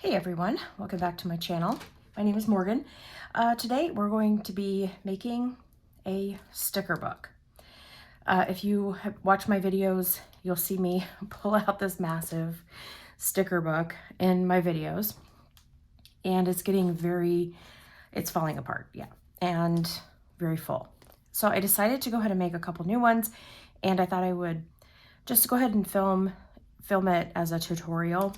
Hey everyone, welcome back to my channel. My name is Morgan. Today we're going to be making a sticker book. If you have watched my videos, you'll see me pull out this massive sticker book in my videos, and it's falling apart, yeah, and very full. So I decided to go ahead and make a couple new ones, and I thought I would just go ahead and film it as a tutorial.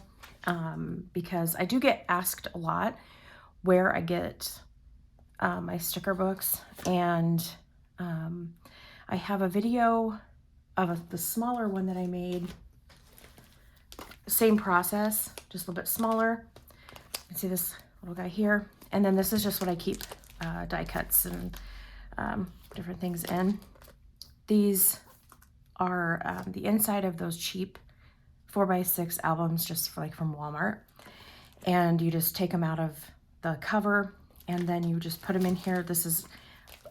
Because I do get asked a lot where I get my sticker books, and I have a video of the smaller one that I made. Same process, just a little bit smaller. You can see this little guy here, and then this is just what I keep die cuts and different things in. These are the inside of those cheap 4x6 albums, just from Walmart, and you just take them out of the cover and then you just put them in here. This is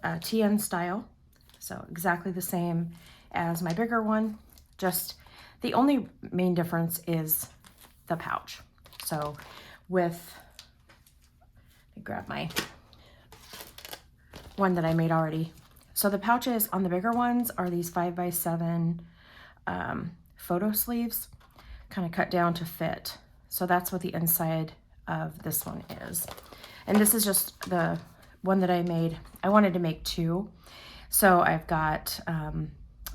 TN style, so exactly the same as my bigger one, just the only main difference is the pouch. So let me grab my one that I made already. So the pouches on the bigger ones are these 5x7 photo sleeves, kind of cut down to fit. So that's what the inside of this one is. And this is just the one that I made. I wanted to make two. So I've got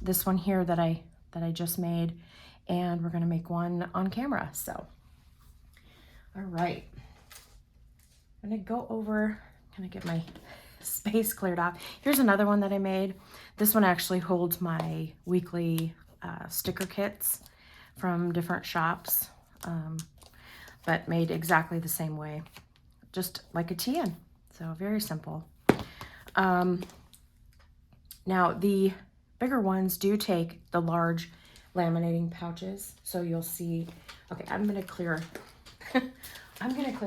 this one here that I just made, and we're gonna make one on camera. So, all right. I'm gonna go over, get my space cleared off. Here's another one that I made. This one actually holds my weekly sticker kits from different shops, but made exactly the same way, just like a TN. So very simple. Now the bigger ones do take the large laminating pouches. So you'll see, okay, I'm gonna clear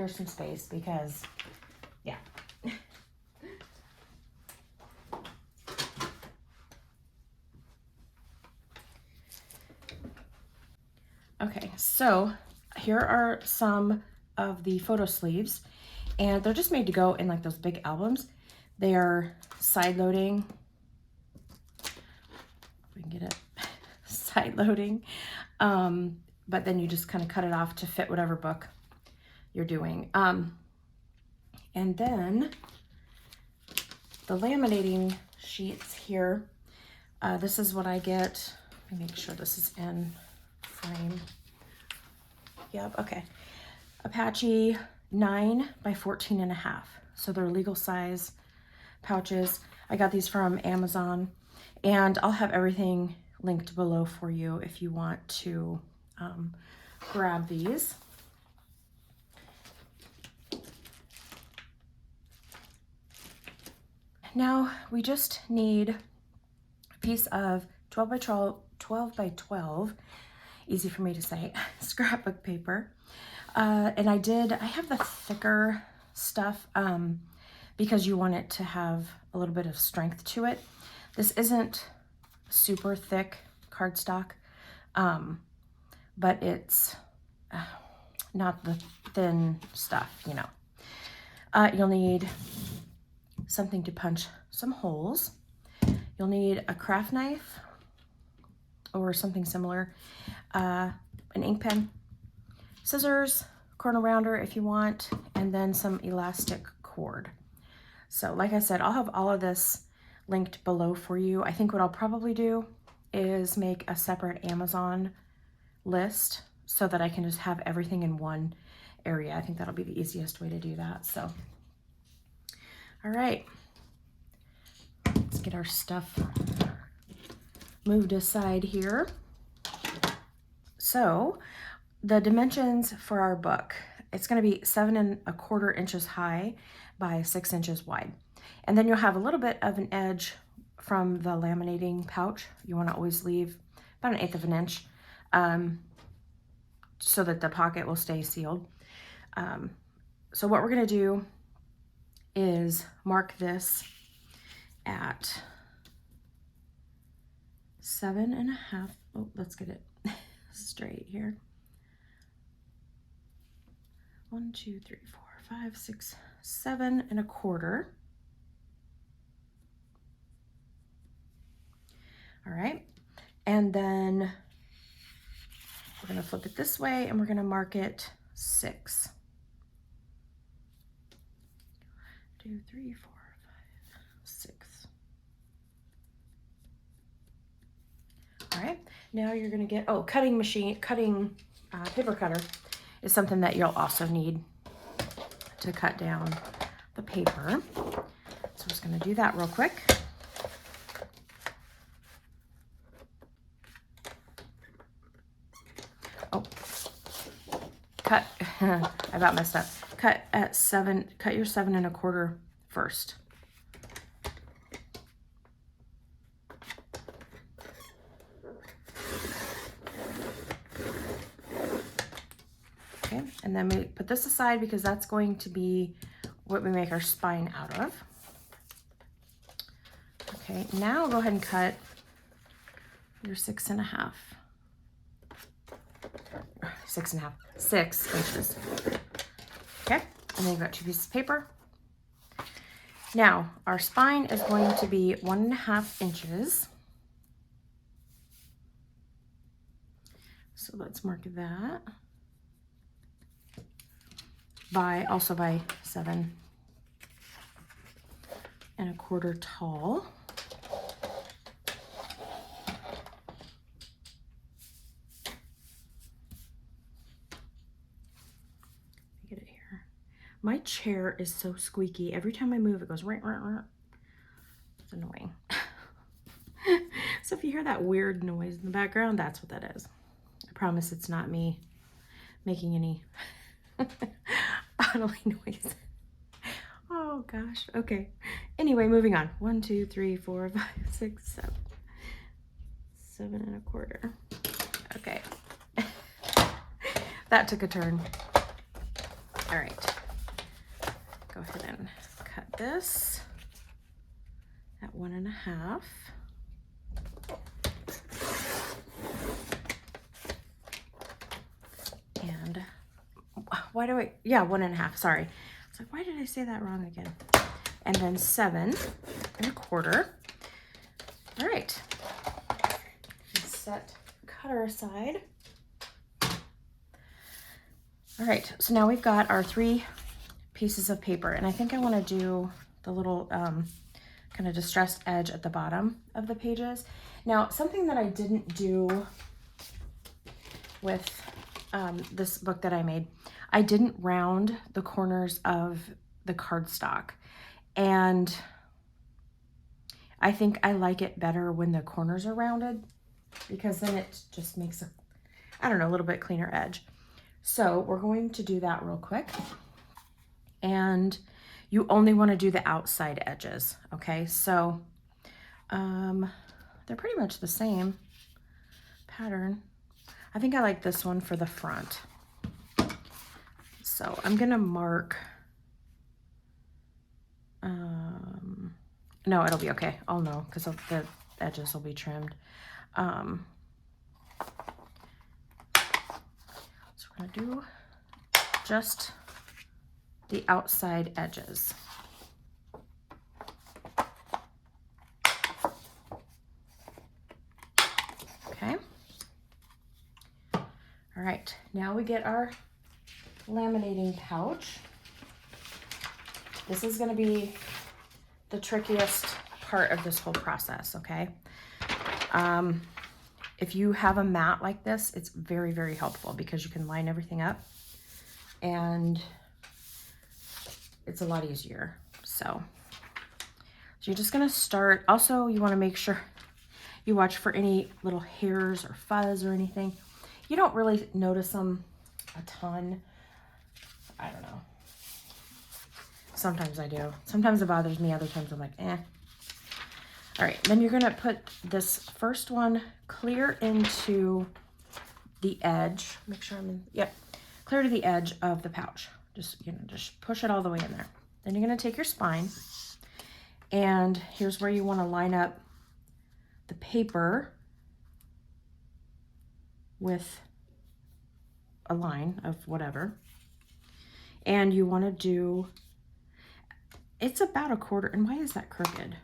some space because, yeah. Okay, so here are some of the photo sleeves, and they're just made to go in like those big albums. They are side loading. We can get it side loading, but then you just kind of cut it off to fit whatever book you're doing. And then the laminating sheets here. This is what I get. Let me make sure this is in frame. Yep, okay. Apache 9x14.5. So they're legal size pouches. I got these from Amazon, and I'll have everything linked below for you if you want to grab these. Now we just need a piece of 12 by 12, easy for me to say, scrapbook paper. And I have the thicker stuff because you want it to have a little bit of strength to it. This isn't super thick cardstock, but it's not the thin stuff, you know. You'll need something to punch some holes. You'll need a craft knife or something similar, an ink pen, scissors, corner rounder if you want, and then some elastic cord. So like I said, I'll have all of this linked below for you. I think what I'll probably do is make a separate Amazon list so that I can just have everything in one area. I think that'll be the easiest way to do that. So, all right, let's get our stuff moved aside here. So the dimensions for our book, it's going to be 7¼ inches high by 6 inches wide. And then you'll have a little bit of an edge from the laminating pouch. You want to always leave about 1/8 of an inch so that the pocket will stay sealed. So what we're going to do is mark this at 7.5. Oh, let's get it straight here. 1, 2, 3, 4, 5, 6, 7 1/4. All right, and then we're gonna flip it this way and we're gonna mark it 6. 2, 3, 4, 5, 6. All right, now you're gonna get, oh, cutting paper cutter is something that you'll also need to cut down the paper. So I'm just gonna do that real quick. Oh, cut, I about messed up. Cut your 7 1/4 first. Okay, and then we put this aside because that's going to be what we make our spine out of. Okay, now go ahead and cut your 6 1/2. 6 1/2, 6 inches. Okay, and then you've got 2 pieces of paper. Now, our spine is going to be 1 1/2 inches. So let's mark that. Also by 7 1/4 tall. Get it here. My chair is so squeaky. Every time I move, it goes right, right, right. It's annoying. So if you hear that weird noise in the background, that's what that is. I promise it's not me making any bodily noise. Oh gosh. Okay. Anyway, moving on. 1, 2, 3, 4, 5, 6, 7. 7 1/4. Okay. That took a turn. All right. Go ahead and cut this at 1 1/2. And why do I, yeah, 1 1/2, sorry. It's like, why did I say that wrong again? And then 7 1/4. All right. Let's set cutter aside. All right, so now we've got our 3 pieces of paper, and I think I want to do the little kind of distressed edge at the bottom of the pages. Now, something that I didn't do with this book that I made, I didn't round the corners of the cardstock, and I think I like it better when the corners are rounded because then it just makes a little bit cleaner edge. So we're going to do that real quick, and you only want to do the outside edges, okay? So they're pretty much the same pattern. I think I like this one for the front. So I'm gonna mark, no, it'll be okay. I'll know because the edges will be trimmed. So we're gonna do just the outside edges. Okay. All right, now we get our laminating pouch. This is going to be the trickiest part of this whole process, okay? If you have a mat like this, it's very, very helpful because you can line everything up and it's a lot easier. So you're just going to start. Also, you want to make sure you watch for any little hairs or fuzz or anything. You don't really notice them a ton. I don't know. Sometimes I do. Sometimes it bothers me. Other times I'm like, eh. All right. Then you're going to put this first one clear into the edge. Make sure I'm in. Yep. Clear to the edge of the pouch. Just push it all the way in there. Then you're going to take your spine. And here's where you want to line up the paper with a line of whatever. And you want to do, it's about 1/4, and why is that crooked?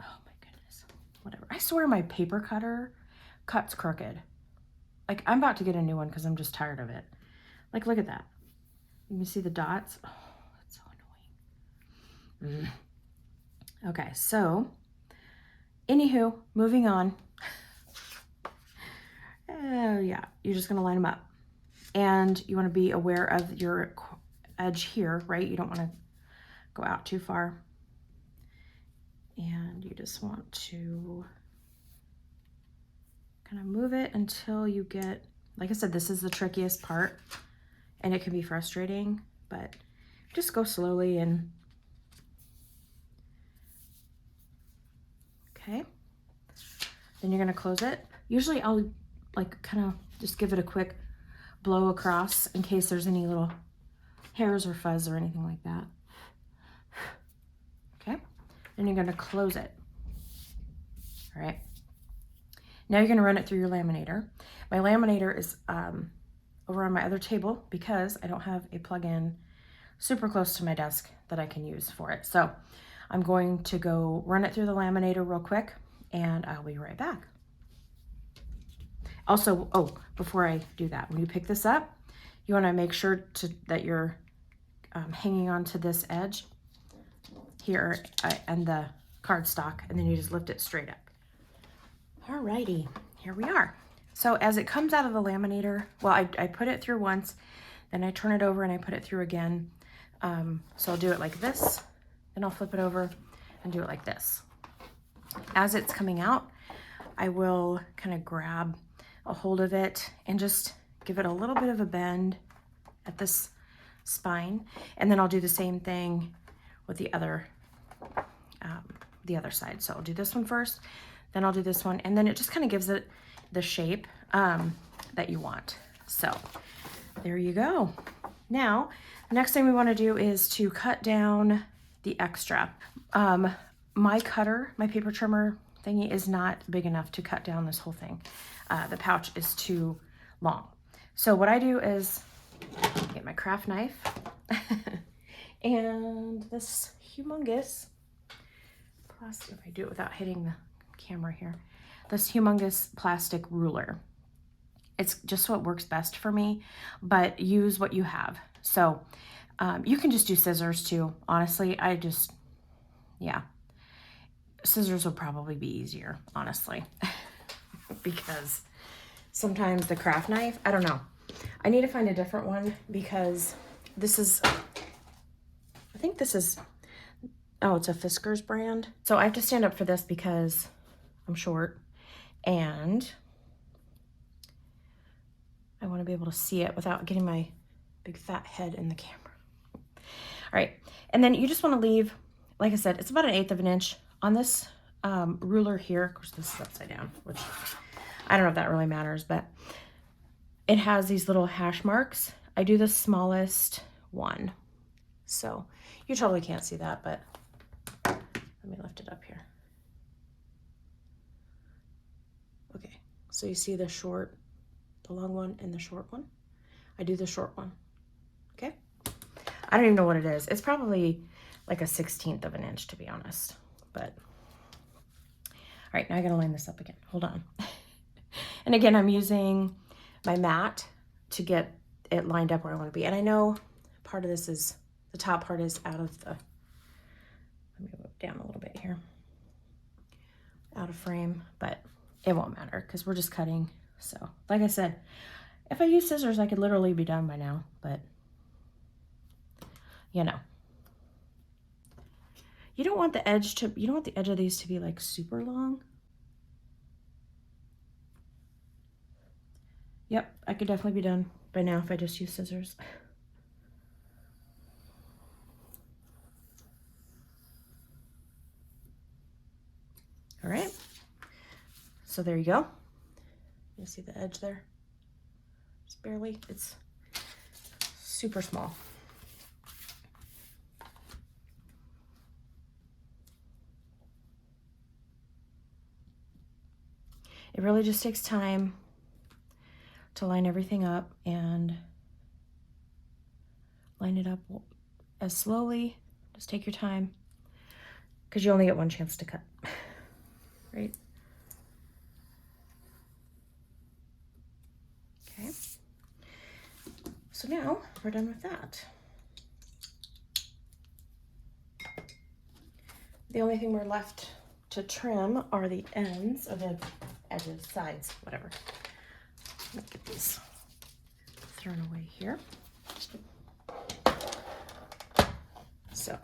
Oh my goodness, whatever. I swear my paper cutter cuts crooked. Like, I'm about to get a new one because I'm just tired of it. Like, look at that. You can see the dots. Oh, that's so annoying. Okay, so, anywho, moving on. Yeah, you're just going to line them up. And you want to be aware of your edge here, right? You don't want to go out too far. And you just want to kind of move it until you get, like I said, this is the trickiest part, and it can be frustrating, but just go slowly. And okay, then you're going to close it. Usually I'll like kind of just give it a quick blow across in case there's any little hairs or fuzz or anything like that. Okay, then you're going to close it. All right, now you're going to run it through your laminator. My laminator is over on my other table because I don't have a plug-in super close to my desk that I can use for it. So I'm going to go run it through the laminator real quick, and I'll be right back. Also, oh, before I do that, when you pick this up, you want to make sure that you're hanging on to this edge here and the cardstock, and then you just lift it straight up. Alrighty, here we are. So as it comes out of the laminator, well, I put it through once, then I turn it over and I put it through again. So I'll do it like this, then I'll flip it over and do it like this. As it's coming out, I will kind of grab a hold of it and just give it a little bit of a bend at this spine, and then I'll do the same thing with the other side. So I'll do this one first, then I'll do this one, and then it just kind of gives it the shape that you want. So there you go. Now, the next thing we want to do is to cut down the extra. My cutter, my paper trimmer thingy is not big enough to cut down this whole thing. The pouch is too long. So what I do is get my craft knife and this humongous plastic, if I do it without hitting the camera here, this humongous plastic ruler. It's just what works best for me, but use what you have. So you can just do scissors too. Honestly, yeah. Scissors would probably be easier, honestly, because sometimes the craft knife, I don't know. I need to find a different one because this is, I think this is, oh, it's a Fiskars brand. So I have to stand up for this because I'm short and I want to be able to see it without getting my big fat head in the camera. All right, and then you just want to leave, like I said, it's about 1/8 of an inch on this ruler here. Of course, this is upside down, which I don't know if that really matters, but it has these little hash marks. I do the smallest one. So you totally can't see that, but let me lift it up here. Okay, so you see the long one and the short one. I do the short one, okay? I don't even know what it is. It's probably like a 1/16 of an inch, to be honest, but all right, now I gotta line this up again. Hold on. And again, I'm using my mat to get it lined up where I want to be. And I know part of this is, the top part is out of the, let me move down a little bit here, out of frame, but it won't matter because we're just cutting. So like I said, if I use scissors, I could literally be done by now, but you know, you don't want the edge of these to be like super long. Yep, I could definitely be done by now if I just use scissors. All right, so there you go. You see the edge there? Just barely, it's super small. It really just takes time to line everything up, and line it up as slowly. Just take your time, because you only get one chance to cut, right? Okay. So now we're done with that. The only thing we're left to trim are the ends, or the edges, sides, whatever. Let me get these thrown away here. So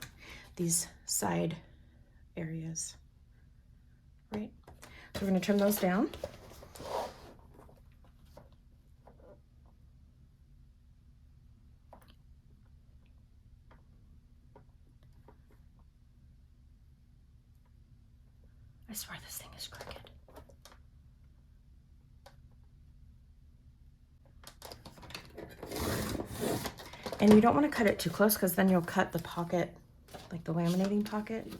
these side areas, right? So we're gonna trim those down. I swear this thing is crooked. And you don't want to cut it too close, because then you'll cut the pocket, like the laminating pocket.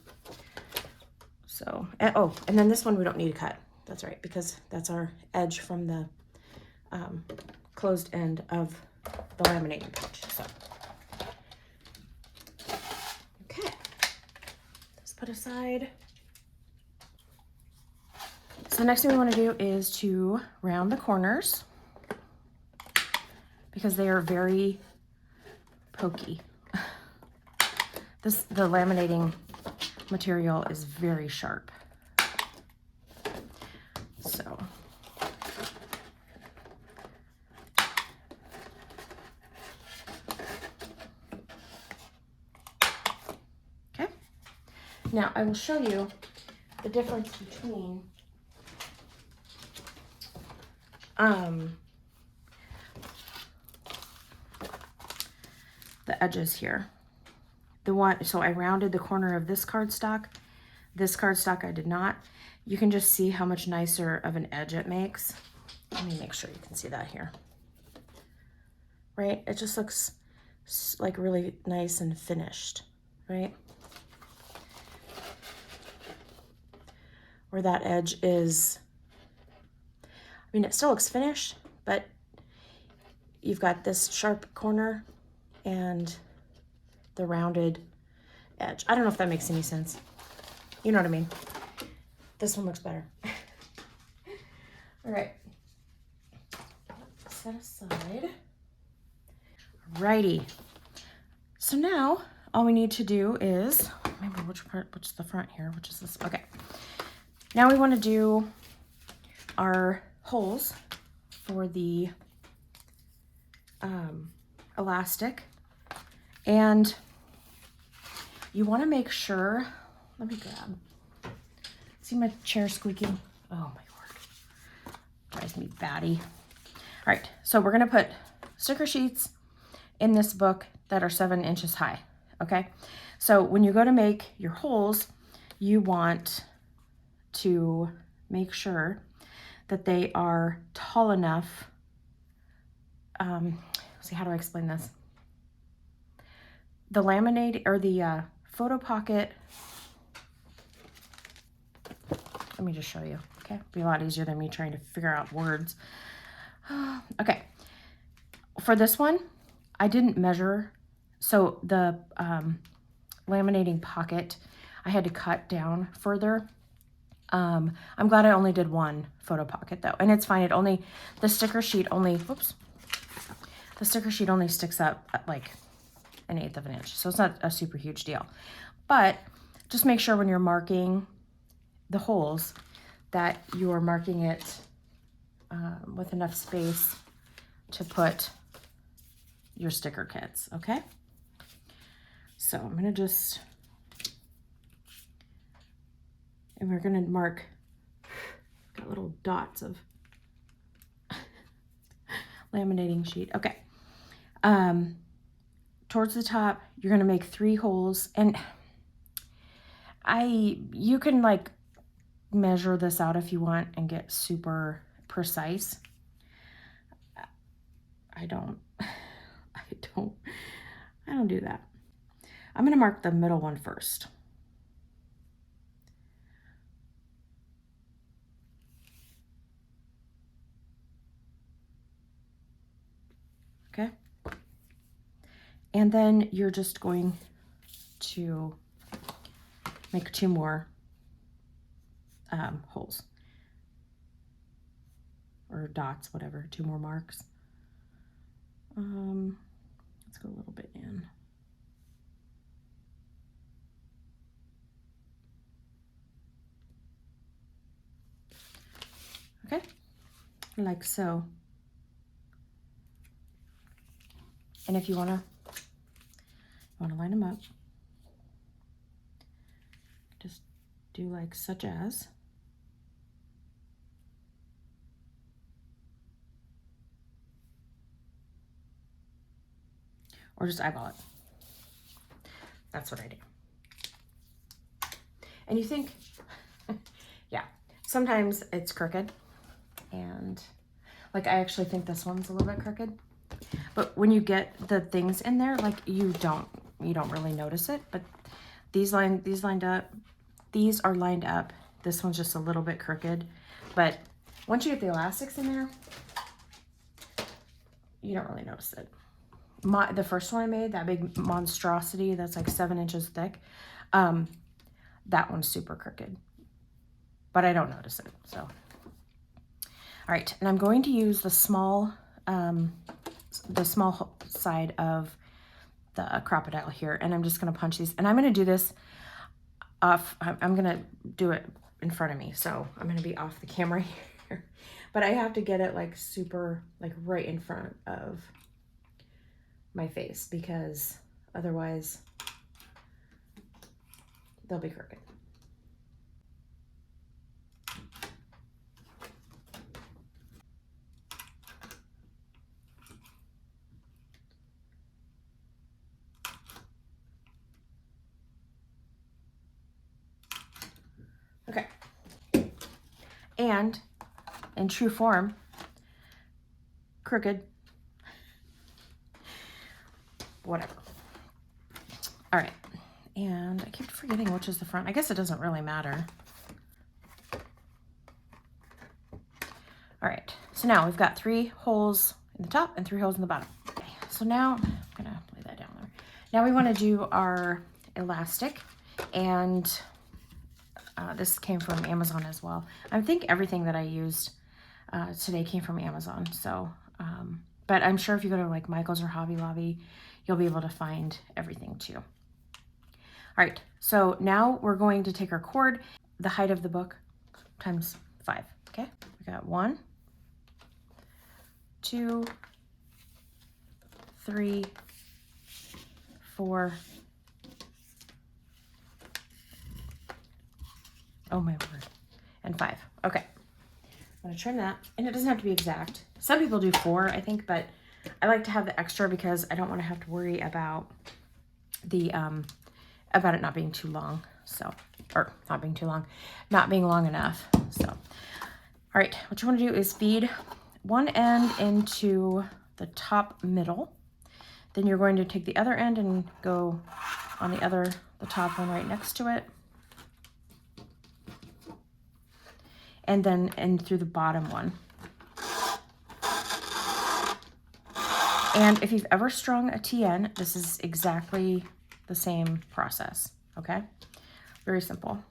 So, oh, and then this one we don't need to cut. That's right, because that's our edge from the closed end of the laminating pouch. So, okay, let's put aside. So the next thing we want to do is to round the corners, because they are very pokey. The laminating material is very sharp. So okay. Now I will show you the difference between the edges here. The one, so I rounded the corner of this cardstock. This cardstock I did not. You can just see how much nicer of an edge it makes. Let me make sure you can see that here. Right? It just looks like really nice and finished, right? Where that edge is, I mean, it still looks finished, but you've got this sharp corner and the rounded edge. I don't know if that makes any sense. You know what I mean? This one looks better. All right. Set aside. Alrighty. So now all we need to do is, maybe which is the front here, which is this? Okay. Now we want to do our holes for the elastic, and you want to make sure, let me grab, see my chair squeaking? Oh my word, drives me batty. All right, so we're going to put sticker sheets in this book that are 7 inches high, okay? So when you go to make your holes, you want to make sure that they are tall enough. See, how do I explain this? The laminate, or the photo pocket, let me just show you, okay? It'll be a lot easier than me trying to figure out words. Okay, for this one, I didn't measure. So the laminating pocket, I had to cut down further. I'm glad I only did one photo pocket though, and it's fine. It only, the sticker sheet only, whoops, the sticker sheet only sticks up at like 1/8 of an inch. So it's not a super huge deal, but just make sure when you're marking the holes that you're marking it with enough space to put your sticker kits, okay? So I'm gonna just, and we're gonna mark, got little dots of laminating sheet, okay. Towards the top, you're gonna make 3 holes, and you can like measure this out if you want and get super precise. I don't do that. I'm gonna mark the middle one first. Okay. And then you're just going to make 2 more holes or dots, whatever, 2 more marks. Let's go a little bit in. Okay, like so. And if you wanna line them up, just do like such as. Or just eyeball it. That's what I do. And you think, yeah, sometimes it's crooked. And like, I actually think this one's a little bit crooked. But when you get the things in there, like you don't really notice it. But these are lined up. This one's just a little bit crooked. But once you get the elastics in there, you don't really notice it. The first one I made, that big monstrosity that's like 7 inches thick, that one's super crooked, but I don't notice it. So, all right, and I'm going to use the small side of the crocodile here, and I'm just going to punch these, and I'm going to do this off. I'm going to do it in front of me, so I'm going to be off the camera here, but I have to get it like super, like right in front of my face, because otherwise they'll be crooked. Okay. And in true form, crooked, whatever. All right, and I keep forgetting which is the front. I guess it doesn't really matter. All right, so now we've got 3 holes in the top and 3 holes in the bottom. Okay, so now I'm gonna lay that down there. Now we want to do our elastic, and this came from Amazon as well. I think everything that I used today came from Amazon. So, but I'm sure if you go to like Michael's or Hobby Lobby, you'll be able to find everything too. All right, so now we're going to take our cord, the height of the book times 5. Okay, we got 1, 2, 3, 4. Oh my word. And 5. Okay. I'm gonna trim that. And it doesn't have to be exact. Some people do 4, I think, but I like to have the extra because I don't want to have to worry about the about it not being too long. So, or not being too long, not being long enough. So, all right, what you want to do is feed one end into the top middle. Then you're going to take the other end and go on the top one right next to it. And then in through the bottom one. And if you've ever strung a TN, this is exactly the same process, okay? Very simple.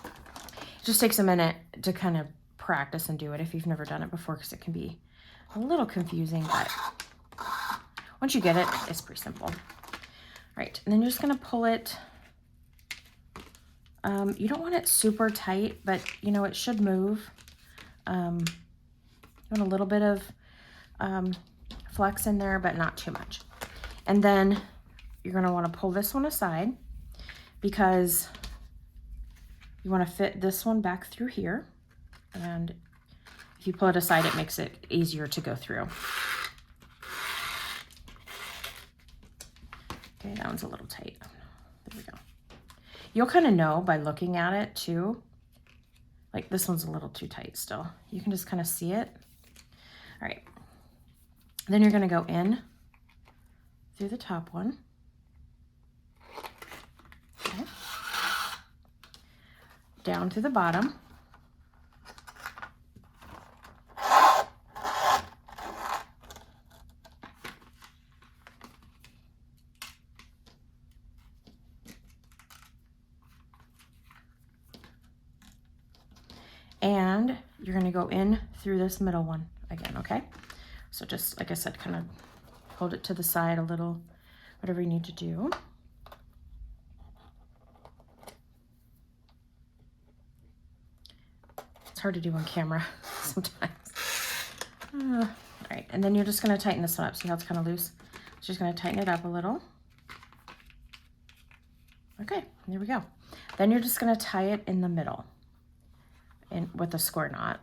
It just takes a minute to kind of practice and do it if you've never done it before, because it can be a little confusing, but once you get it, it's pretty simple. All right, and then you're just gonna pull it. You don't want it super tight, but you know, it should move. You want a little bit of flex in there, but not too much. And then you're gonna wanna pull this one aside because you wanna fit this one back through here. And if you pull it aside, it makes it easier to go through. Okay, that one's a little tight. There we go. You'll kind of know by looking at it too. Like this one's a little too tight still. You can just kind of see it. All right. Then you're gonna go in through the top one. Okay. Down to the bottom. And you're gonna go in through this middle one again, okay? So just, like I said, kind of hold it to the side a little, whatever you need to do. It's hard to do on camera sometimes. All right, and then you're just gonna tighten this one up. See how it's kind of loose? So just gonna tighten it up a little. Okay, there we go. Then you're just gonna tie it in the middle with a score knot.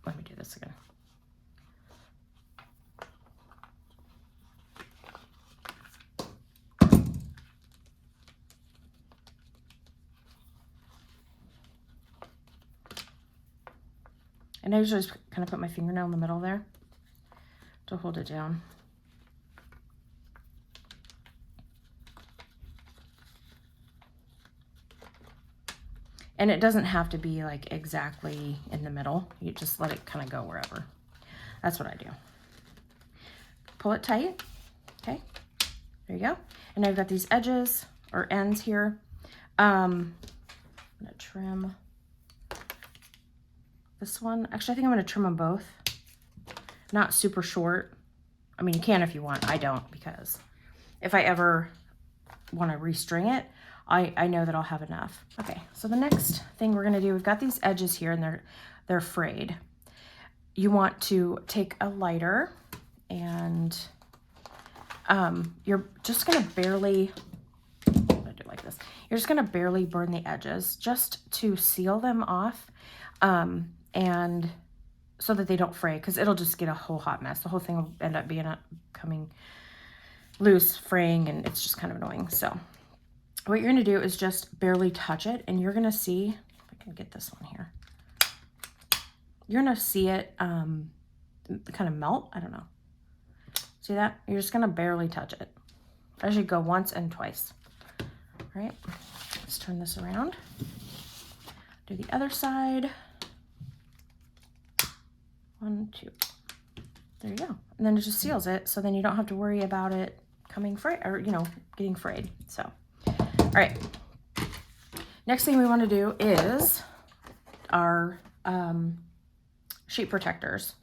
Let me do this again. And I usually just kind of put my fingernail in the middle there to hold it down. And it doesn't have to be like exactly in the middle. You just let it kind of go wherever. That's what I do. Pull it tight. Okay, there you go. And I've got these edges or ends here. I'm gonna trim this one. Actually, I think I'm gonna trim them both. Not super short. I mean, you can if you want. I don't, because if I ever want to restring it, I know that I'll have enough. Okay, so the next thing we're gonna do, we've got these edges here and they're frayed. You want to take a lighter and you're just gonna barely, I'm gonna do it like this. You're just gonna barely burn the edges just to seal them off and so that they don't fray, because it'll just get a whole hot mess. The whole thing will end up coming loose, fraying, and it's just kind of annoying. So what you're gonna do is just barely touch it, and you're gonna see, if I can get this one here, you're gonna see it kind of melt. I don't know. See that? You're just gonna barely touch it. I should go once and twice. All right, let's turn this around. Do the other side. 1, 2. There you go. And then it just seals it, so then you don't have to worry about it coming frayed, or getting frayed. So, all right. Next thing we want to do is our sheet protectors,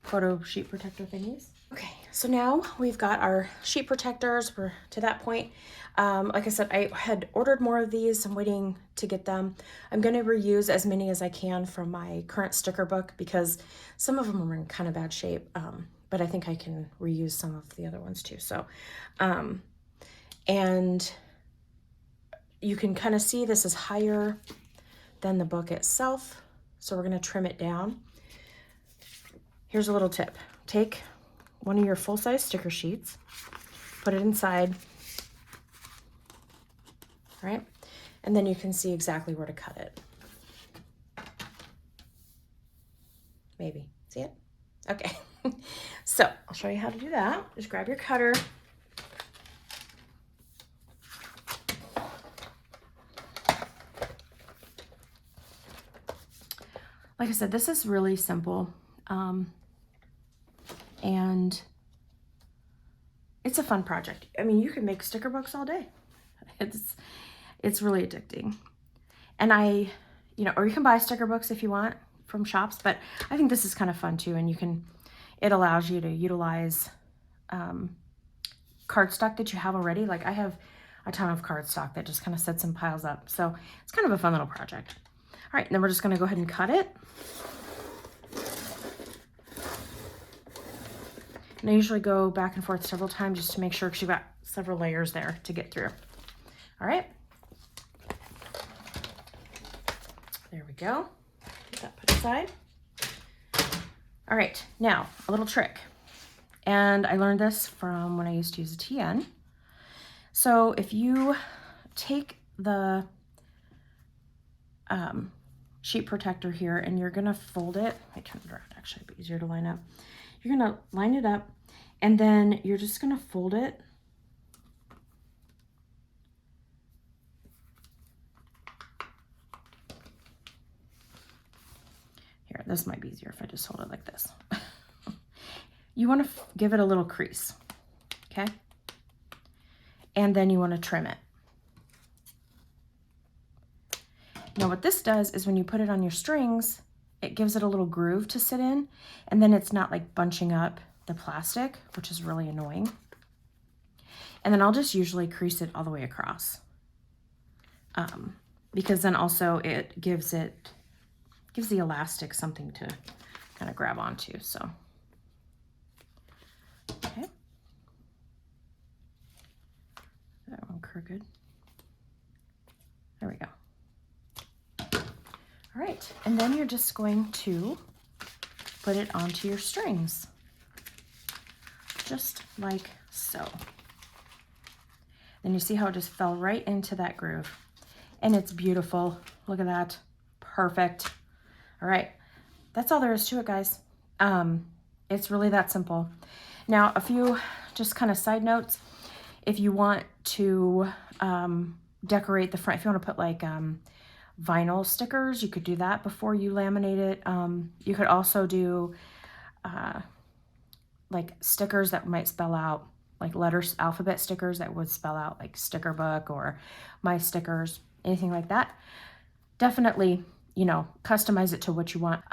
photo sheet protector thingies. Okay, so now we've got our sheet protectors. We're to that point. Like I said, I had ordered more of these. I'm waiting to get them. I'm going to reuse as many as I can from my current sticker book because some of them are in kind of bad shape, but I think I can reuse some of the other ones too. So, and you can kind of see this is higher than the book itself. So we're going to trim it down. Here's a little tip. Take one of your full-size sticker sheets, put it inside, right? And then you can see exactly where to cut it. Maybe. See it? Okay. So I'll show you how to do that. Just grab your cutter. Like I said, this is really simple. And it's a fun project. I mean, you can make sticker books all day. It's really addicting. And or you can buy sticker books if you want from shops, but I think this is kind of fun too. And it allows you to utilize cardstock that you have already. Like I have a ton of cardstock that just kind of sits and piles up. So it's kind of a fun little project. All right, and then we're just gonna go ahead and cut it. And I usually go back and forth several times just to make sure, because you've got several layers there to get through. All right. There we go. Get that put aside. All right, now a little trick. And I learned this from when I used to use a TN. So if you take the sheet protector here and you're gonna fold it, I turn it around, actually, it'd be easier to line up. You're gonna line it up and then you're just gonna fold it. Here, this might be easier if I just hold it like this. You wanna give it a little crease, okay? and then you want to trim it. Now what this does is when you put it on your strings, it gives it a little groove to sit in, and then it's not like bunching up the plastic, which is really annoying. And then I'll just usually crease it all the way across. Because then also it gives the elastic something to kind of grab onto, so. Okay. That one crooked. There we go. All right, and then you're just going to put it onto your strings, just like so. And you see how it just fell right into that groove. And it's beautiful. Look at that. Perfect. All right, that's all there is to it, guys. It's really that simple. Now, a few just kind of side notes. If you want to decorate the front, if you want to put like vinyl stickers, you could do that before you laminate it. You could also do like stickers that might spell out, like letters, alphabet stickers that would spell out like sticker book or my stickers, anything like that. Definitely, you know, customize it to what you want.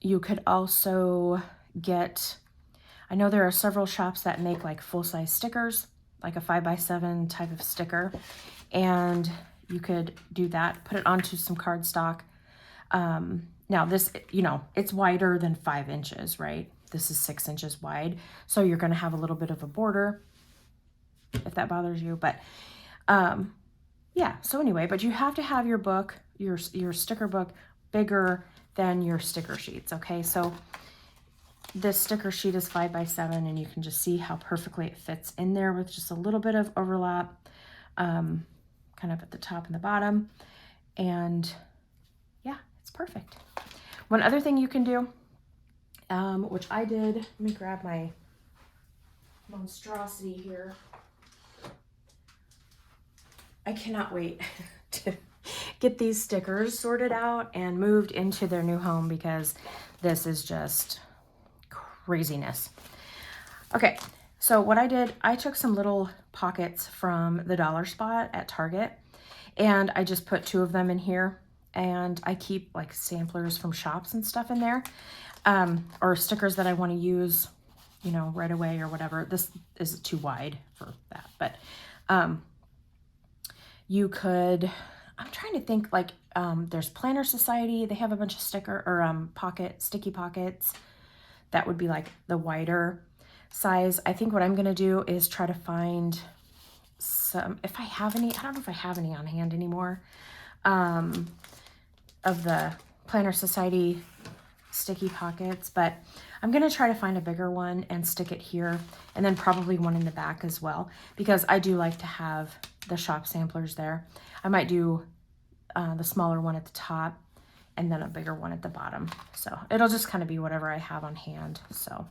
You could also get, I know there are several shops that make like full-size stickers, like a 5x7 type of sticker, and you could do that, put it onto some cardstock. Now this, you know, it's wider than 5 inches, right? This is 6 inches wide. So you're going to have a little bit of a border if that bothers you. But yeah, so anyway, but you have to have your book, your sticker book bigger than your sticker sheets. Okay. So this sticker sheet is 5x7, and you can just see how perfectly it fits in there with just a little bit of overlap, kind of at the top and the bottom. And yeah, it's perfect. One other thing you can do, which I did, let me grab my monstrosity here. I cannot wait to get these stickers sorted out and moved into their new home, because this is just craziness. Okay, so what I did, I took some little pockets from the dollar spot at Target, and I just put 2 of them in here, and I keep like samplers from shops and stuff in there, or stickers that I want to use, you know, right away or whatever. This is too wide for that, but you could, I'm trying to think, like there's Planner Society, they have a bunch of sticker or sticky pockets that would be like the wider size. I think what I'm gonna do is try to find some, if I have any, I don't know if I have any on hand anymore, of the Planner Society sticky pockets, but I'm gonna try to find a bigger one and stick it here, and then probably one in the back as well, because I do like to have the shop samplers there. I might do the smaller one at the top and then a bigger one at the bottom. So it'll just kind of be whatever I have on hand. So,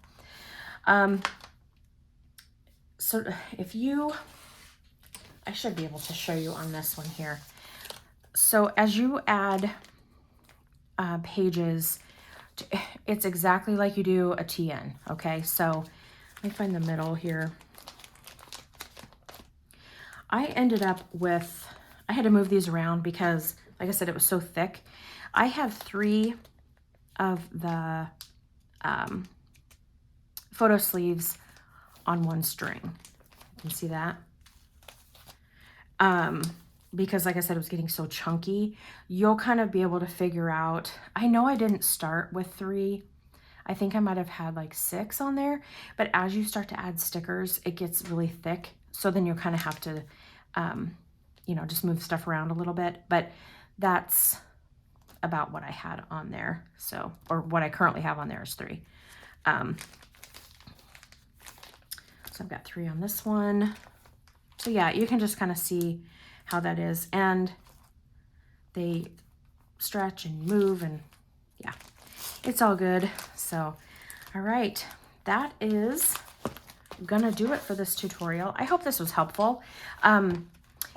so if you, I should be able to show you on this one here. So as you add pages, it's exactly like you do a TN. Okay, so let me find the middle here. I ended up with, I had to move these around because, like I said, it was so thick. I have 3 of the photo sleeves on one string. You can see that. Because like I said, it was getting so chunky. You'll kind of be able to figure out, I know I didn't start with 3. I think I might have had like 6 on there, but as you start to add stickers, it gets really thick. So then you'll kind of have to, you know, just move stuff around a little bit, but that's about what I had on there. So, or what I currently have on there is 3. So I've got 3 on this one. So yeah, you can just kind of see how that is, and they stretch and move, and yeah, it's all good. So, all right, that is gonna do it for this tutorial. I hope this was helpful.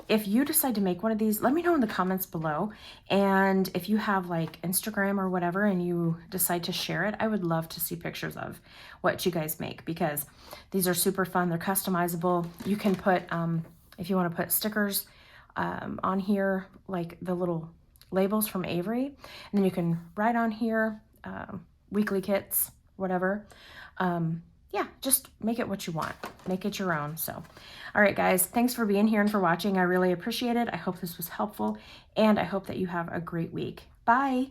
if you decide to make one of these, let me know in the comments below. And if you have like Instagram or whatever and you decide to share it, I would love to see pictures of what you guys make, because these are super fun. They're customizable. You can put, if you want to put stickers on here, like the little labels from Avery, and then you can write on here, weekly kits, whatever. Yeah, just make it what you want. Make it your own. So, all right, guys, thanks for being here and for watching. I really appreciate it. I hope this was helpful, and I hope that you have a great week. Bye.